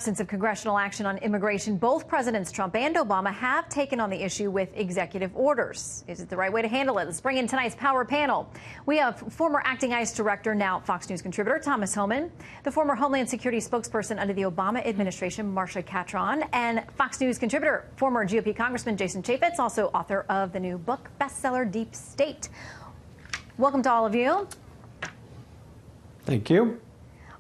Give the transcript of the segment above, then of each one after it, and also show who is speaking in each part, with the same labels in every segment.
Speaker 1: Since of congressional action on immigration, both Presidents Trump and Obama have taken on the issue with executive orders. Is it the right way to handle it? Let's bring in tonight's Power Panel. We have former acting ICE director, now Fox News contributor, Thomas Homan, the former Homeland Security spokesperson under the Obama administration, Marcia Catron, and Fox News contributor, former GOP Congressman Jason Chaffetz, also author of the new book bestseller Deep State. Welcome to all of you.
Speaker 2: Thank you.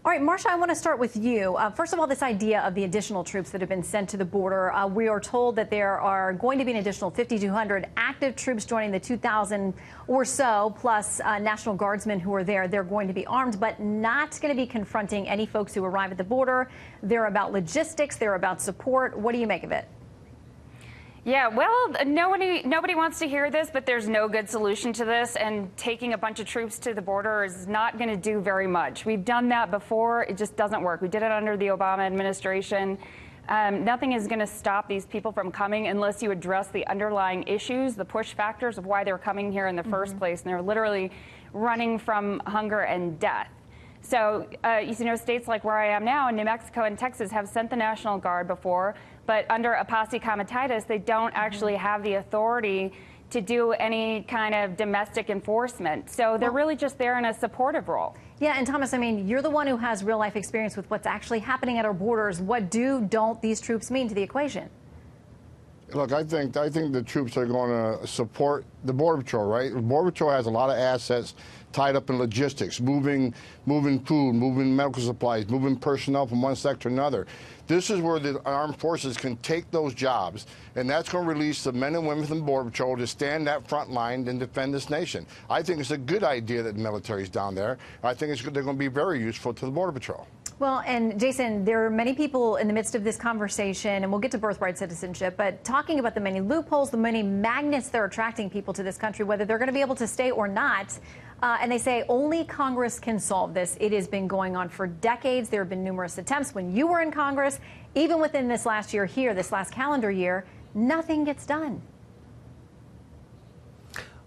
Speaker 1: All right, Marcia, I want to start with you. First of all, this idea of the additional troops that have been sent to the border. We are told that there are going to be an additional 5,200 active troops joining the 2,000 or so, plus National Guardsmen who are there. They're going to be armed, but not going to be confronting any folks who arrive at the border. They're about logistics. They're about support. What do you make of it?
Speaker 3: Yeah, well, nobody wants to hear this, but there's no good solution to this, and taking a bunch of troops to the border is not going to do very much. We've done that before. It just doesn't work. We did it under the Obama administration. Nothing is going to stop these people from coming unless you address the underlying issues, the push factors of why they're coming here in the first place, and they're literally running from hunger and death. So, states like where I am now in New Mexico and Texas have sent the National Guard before, but under a posse comitatus, they don't actually have the authority to do any kind of domestic enforcement. So they're really just there in a supportive role.
Speaker 1: Yeah, and Thomas, I mean, you're the one who has real life experience with what's actually happening at our borders. What don't these troops mean to the equation?
Speaker 4: Look, I think the troops are going to support the Border Patrol, right? The Border Patrol has a lot of assets tied up in logistics, moving food, moving medical supplies, moving personnel from one sector to another. This is where the armed forces can take those jobs, and that's going to release the men and women from the Border Patrol to stand that front line and defend this nation. I think it's a good idea that the military is down there. I think they're going to be very useful to the Border Patrol.
Speaker 1: Well, and Jason, there are many people in the midst of this conversation, and we'll get to birthright citizenship, but talking about the many loopholes, the many magnets that are attracting people to this country, whether they're going to be able to stay or not. And they say only Congress can solve this. It has been going on for decades. There have been numerous attempts when you were in Congress. Even within this last year here, this last calendar year, nothing gets done.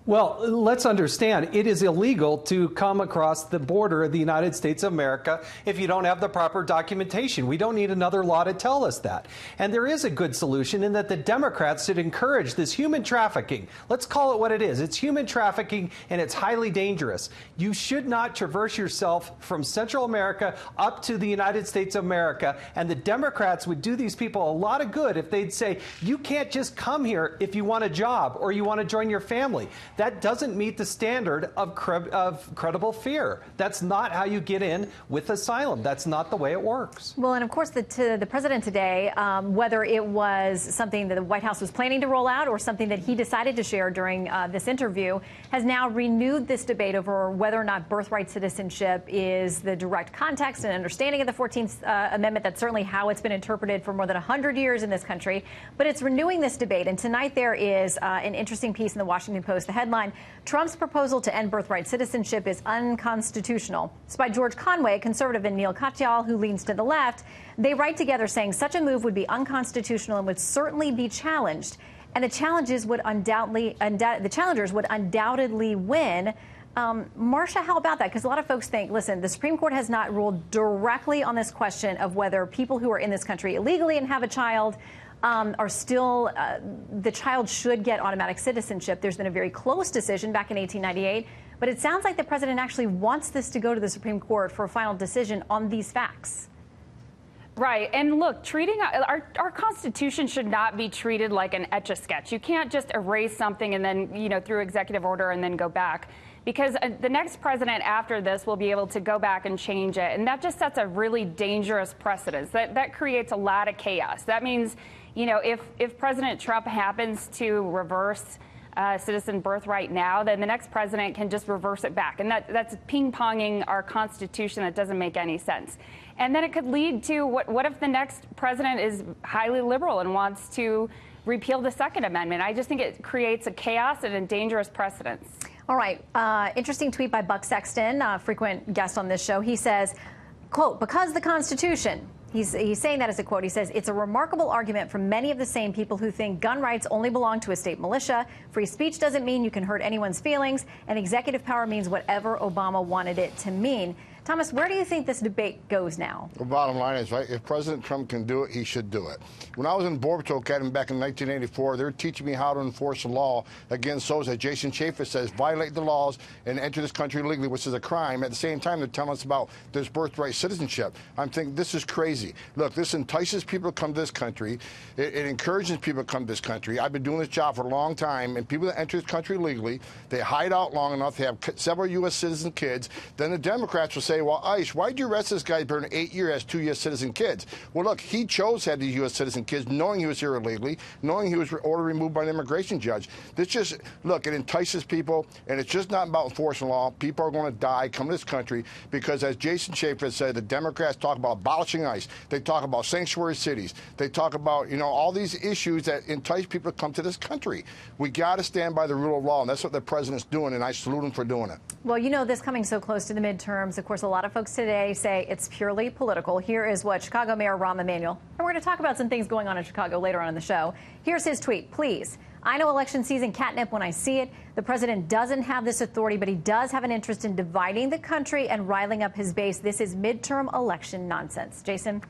Speaker 2: Well, let's understand, it is illegal to come across the border of the United States of America if you don't have the proper documentation. We don't need another law to tell us that. And there is a good solution in that the Democrats should encourage this human trafficking. Let's call it what it is. It's human trafficking, and it's highly dangerous. You should not traverse yourself from Central America up to the United States of America. And the Democrats would do these people a lot of good if they'd say, you can't just come here if you want a job or you want to join your family. That doesn't meet the standard of credible fear. That's not how you get in with asylum. That's not the way it works.
Speaker 1: Well, and of course, the president today, whether it was something that the White House was planning to roll out or something that he decided to share during this interview, has now renewed this debate over whether or not birthright citizenship is the direct context and understanding of the 14th Amendment. That's certainly how it's been interpreted for more than 100 years in this country. But it's renewing this debate. And tonight there is an interesting piece in the Washington Post. The headline, Trump's proposal to end birthright citizenship is unconstitutional. It's by George Conway, conservative, and Neil Katyal, who leans to the left. They write together saying such a move would be unconstitutional and would certainly be challenged. And the challengers would undoubtedly win. Marcia, how about that? Because a lot of folks think, listen, the Supreme Court has not ruled directly on this question of whether people who are in this country illegally and have a child are still, the child should get automatic citizenship. There's been a very close decision back in 1898, but it sounds like the president actually wants this to go to the Supreme Court for a final decision on these facts.
Speaker 3: Right. And look, treating our Constitution should not be treated like an Etch-a-Sketch. You can't just erase something and then, through executive order and then go back. Because the next president after this will be able to go back and change it. And that just sets a really dangerous precedent. That creates a lot of chaos. That means, if President Trump happens to reverse citizen birthright now, then the next president can just reverse it back. And that's ping-ponging our Constitution. That doesn't make any sense. And then it could lead to what if the next president is highly liberal and wants to repeal the Second Amendment? I just think it creates a chaos and a dangerous precedent.
Speaker 1: All right. Interesting tweet by Buck Sexton, a frequent guest on this show. He says, quote, because the Constitution, he's saying that as a quote. He says, it's a remarkable argument from many of the same people who think gun rights only belong to a state militia. Free speech doesn't mean you can hurt anyone's feelings, and executive power means whatever Obama wanted it to mean. Thomas, where do you think this debate goes now?
Speaker 4: The bottom line is, right, if President Trump can do it, he should do it. When I was in Border Patrol Academy back in 1984, they were teaching me how to enforce the law against those, as Jason Chaffetz says, violate the laws and enter this country illegally, which is a crime. At the same time, they're telling us about this birthright citizenship. I'm thinking, this is crazy. Look, this entices people to come to this country. It encourages people to come to this country. I've been doing this job for a long time, and people that enter this country legally, they hide out long enough. They have several U.S. citizen kids. Then the Democrats will say, well, ICE, why'd you arrest this guy for 8 years, has 2 U.S. citizen kids? Well, look, he chose to have these U.S. citizen kids, knowing he was here illegally, knowing he was ordered removed by an immigration judge. This just, look, it entices people, and it's just not about enforcing law. People are going to die coming to this country because, as Jason Chaffetz said, the Democrats talk about abolishing ICE. They talk about sanctuary cities. They talk about, all these issues that entice people to come to this country. We got to stand by the rule of law, and that's what the president's doing, and I salute him for doing it.
Speaker 1: Well, this coming so close to the midterms, of course, a lot of folks today say it's purely political. Here is what Chicago Mayor Rahm Emanuel, and we're going to talk about some things going on in Chicago later on in the show. Here's his tweet. Please, I know election season catnip when I see it. The president doesn't have this authority, but he does have an interest in dividing the country and riling up his base. This is midterm election nonsense. Jason?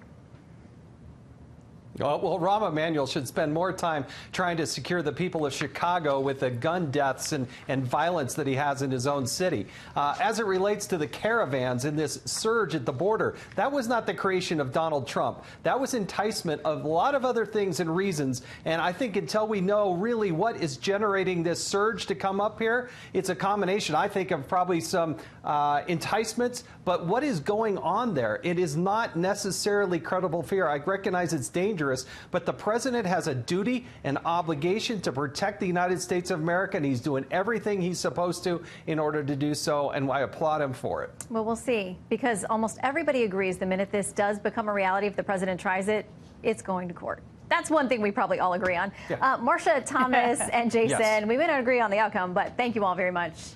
Speaker 2: Well, Rahm Emanuel should spend more time trying to secure the people of Chicago with the gun deaths and violence that he has in his own city. As it relates to the caravans and this surge at the border, that was not the creation of Donald Trump. That was enticement of a lot of other things and reasons. And I think until we know really what is generating this surge to come up here, it's a combination, I think, of probably some enticements. But what is going on there? It is not necessarily credible fear. I recognize it's dangerous. But the president has a duty and obligation to protect the United States of America, and he's doing everything he's supposed to in order to do so, and I applaud him for it.
Speaker 1: Well, we'll see, because almost everybody agrees the minute this does become a reality, if the president tries it, it's going to court. That's one thing we probably all agree on. Yeah. Marcia, Thomas, and Jason,
Speaker 2: yes.
Speaker 1: We may not agree on the outcome, but thank you all very much.